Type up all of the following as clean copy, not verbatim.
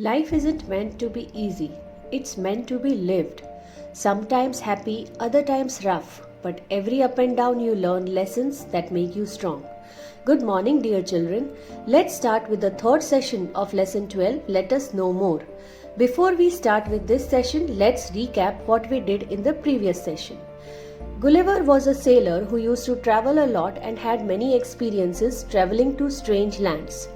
Life isn't meant to be easy, it's meant to be lived. Sometimes happy, other times rough, but every up and down you learn lessons that make you strong. Good morning, dear children. Let's start with the third session of lesson 12. Let us know more. Before we start with this session, let's recap what we did in the previous session. Gulliver was a sailor who used to travel a lot and had many experiences traveling to strange lands.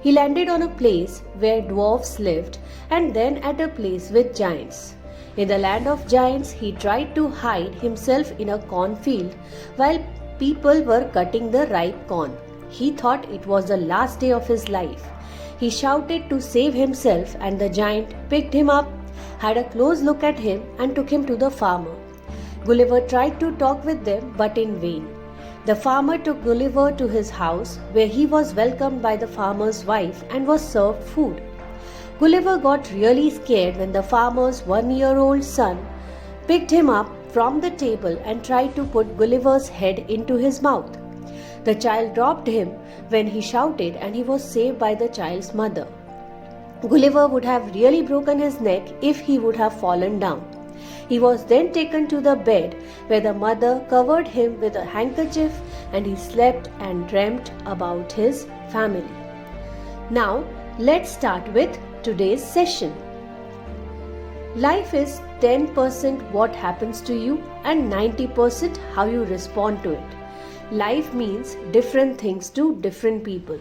He landed on a place where dwarfs lived and then at a place with giants. In the land of giants, he tried to hide himself in a cornfield while people were cutting the ripe corn. He thought it was the last day of his life. He shouted to save himself, and the giant picked him up, had a close look at him, and took him to the farmer. Gulliver tried to talk with them, but in vain. The farmer took Gulliver to his house, where he was welcomed by the farmer's wife and was served food. Gulliver got really scared when the farmer's 1-year-old son picked him up from the table and tried to put Gulliver's head into his mouth. The child dropped him when he shouted, and he was saved by the child's mother. Gulliver would have really broken his neck if he would have fallen down. He was then taken to the bed where the mother covered him with a handkerchief, and he slept and dreamt about his family. Now, let's start with today's session. Life is 10% what happens to you and 90% how you respond to it. Life means different things to different people.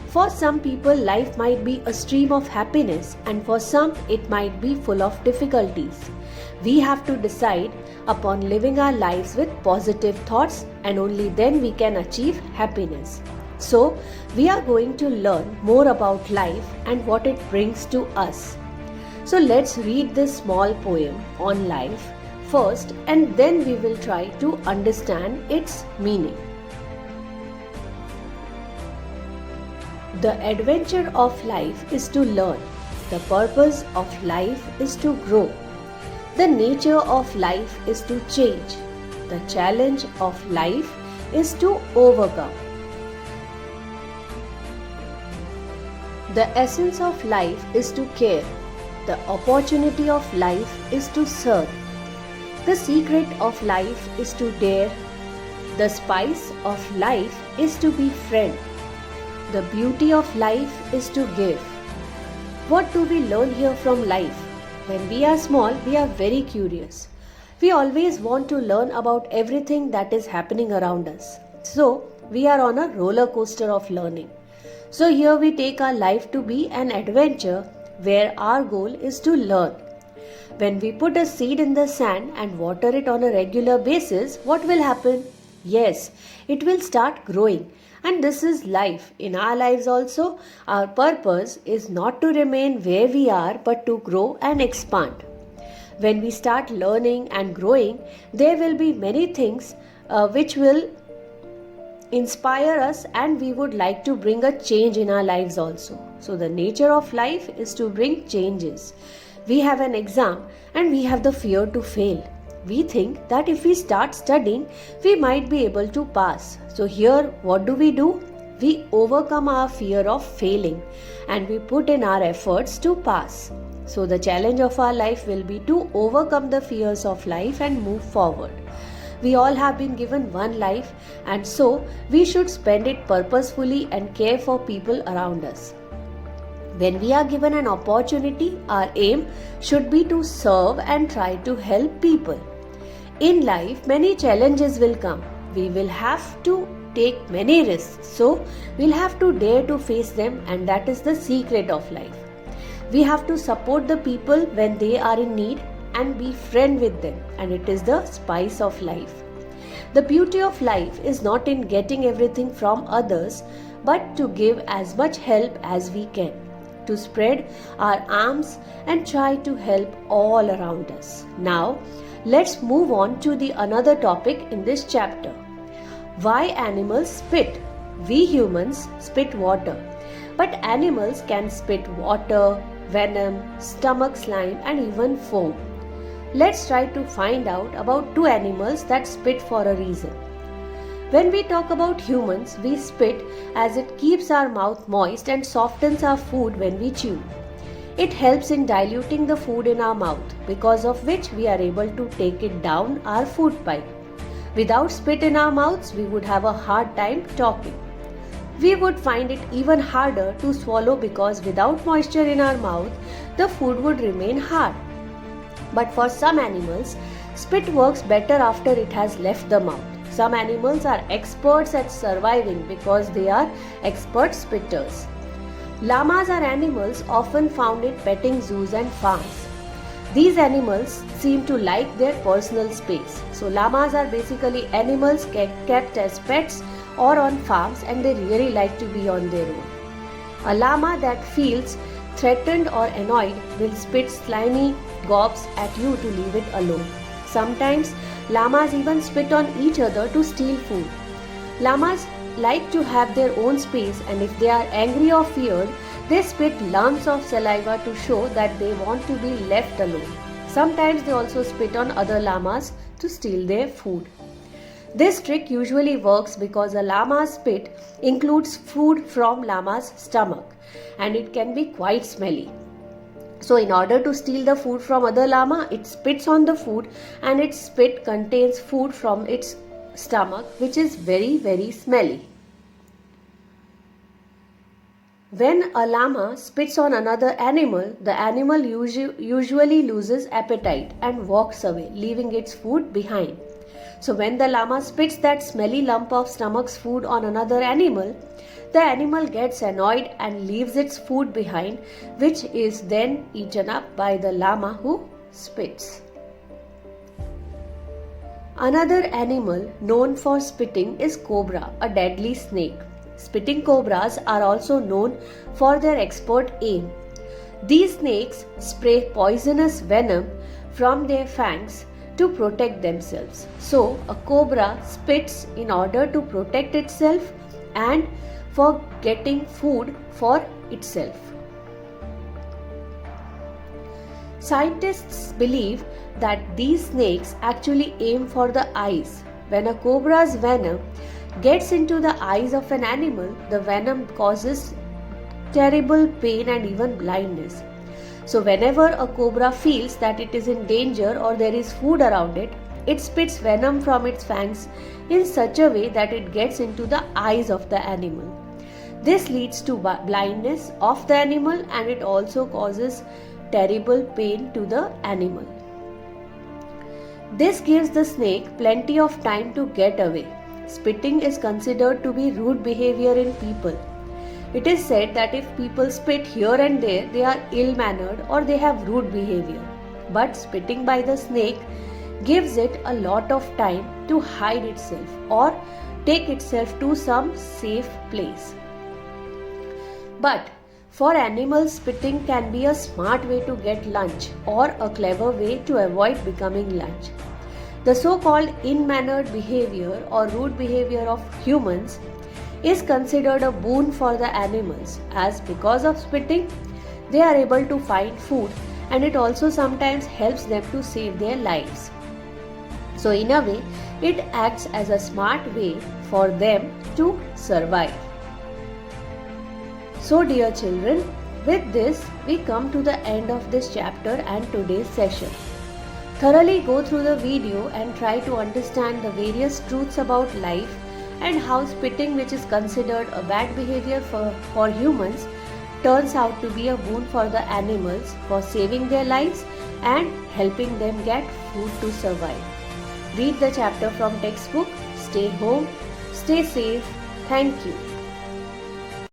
For some people, life might be a stream of happiness, and for some, it might be full of difficulties. We have to decide upon living our lives with positive thoughts, and only then we can achieve happiness. So, we are going to learn more about life and what it brings to us. So, let's read this small poem on life first, and then we will try to understand its meaning. The adventure of life is to learn. The purpose of life is to grow. The nature of life is to change. The challenge of life is to overcome. The essence of life is to care. The opportunity of life is to serve. The secret of life is to dare. The spice of life is to be friend. The beauty of life is to give. What do we learn here from life? When we are small, we are very curious. We always want to learn about everything that is happening around us. So, we are on a roller coaster of learning. So, here we take our life to be an adventure where our goal is to learn. When we put a seed in the sand and water it on a regular basis, what will happen? Yes, it will start growing. And this is life. In our lives also, our purpose is not to remain where we are, but to grow and expand. When we start learning and growing, there will be many things which will inspire us, and we would like to bring a change in our lives also. So the nature of life is to bring changes. We have an exam and we have the fear to fail. We think that if we start studying, we might be able to pass. So here, what do? We overcome our fear of failing and we put in our efforts to pass. So the challenge of our life will be to overcome the fears of life and move forward. We all have been given one life, and so we should spend it purposefully and care for people around us. When we are given an opportunity, our aim should be to serve and try to help people. In life, many challenges will come. We will have to take many risks. So, we'll have to dare to face them, and that is the secret of life. We have to support the people when they are in need and be friend with them, and it is the spice of life. The beauty of life is not in getting everything from others, but to give as much help as we can, to spread our arms and try to help all around us. Now, let's move on to the another topic in this chapter. Why animals spit? We humans spit water, but animals can spit water, venom, stomach slime, and even foam. Let's try to find out about two animals that spit for a reason. When we talk about humans, we spit as it keeps our mouth moist and softens our food when we chew. It helps in diluting the food in our mouth, because of which we are able to take it down our food pipe. Without spit in our mouths, we would have a hard time talking. We would find it even harder to swallow because without moisture in our mouth, the food would remain hard. But for some animals, spit works better after it has left the mouth. Some animals are experts at surviving because they are expert spitters. Llamas are animals often found in petting zoos and farms. These animals seem to like their personal space. So llamas are basically animals kept as pets or on farms, and they really like to be on their own. A llama that feels threatened or annoyed will spit slimy gobs at you to leave it alone. Sometimes llamas even spit on each other to steal food. Llamas like to have their own space, and if they are angry or feared, they spit lumps of saliva to show that they want to be left alone. Sometimes they also spit on other llamas to steal their food. This trick usually works because a llama's spit includes food from llama's stomach, and it can be quite smelly. So in order to steal the food from other llama, it spits on the food, and its spit contains food from its stomach, which is very, very smelly. When a llama spits on another animal, the animal usually loses appetite and walks away, leaving its food behind. So when the llama spits that smelly lump of stomach's food on another animal, the animal gets annoyed and leaves its food behind, which is then eaten up by the llama who spits. Another animal known for spitting is cobra, a deadly snake. Spitting cobras are also known for their expert aim. These snakes spray poisonous venom from their fangs to protect themselves. So, a cobra spits in order to protect itself and for getting food for itself. Scientists believe that these snakes actually aim for the eyes. When a cobra's venom gets into the eyes of an animal, the venom causes terrible pain and even blindness. So whenever a cobra feels that it is in danger or there is food around it, it spits venom from its fangs in such a way that it gets into the eyes of the animal. This leads to blindness of the animal, and it also causes terrible pain to the animal. This gives the snake plenty of time to get away. Spitting is considered to be rude behavior in people. It is said that if people spit here and there, they are ill-mannered or they have rude behavior. But spitting by the snake gives it a lot of time to hide itself or take itself to some safe place. But for animals, spitting can be a smart way to get lunch or a clever way to avoid becoming lunch. The so-called ill-mannered behavior or rude behavior of humans is considered a boon for the animals, as because of spitting, they are able to find food, and it also sometimes helps them to save their lives. So in a way, it acts as a smart way for them to survive. So dear children, with this we come to the end of this chapter and today's session. Thoroughly go through the video and try to understand the various truths about life and how spitting, which is considered a bad behavior for humans, turns out to be a boon for the animals for saving their lives and helping them get food to survive. Read the chapter from textbook, stay home, stay safe. Thank you.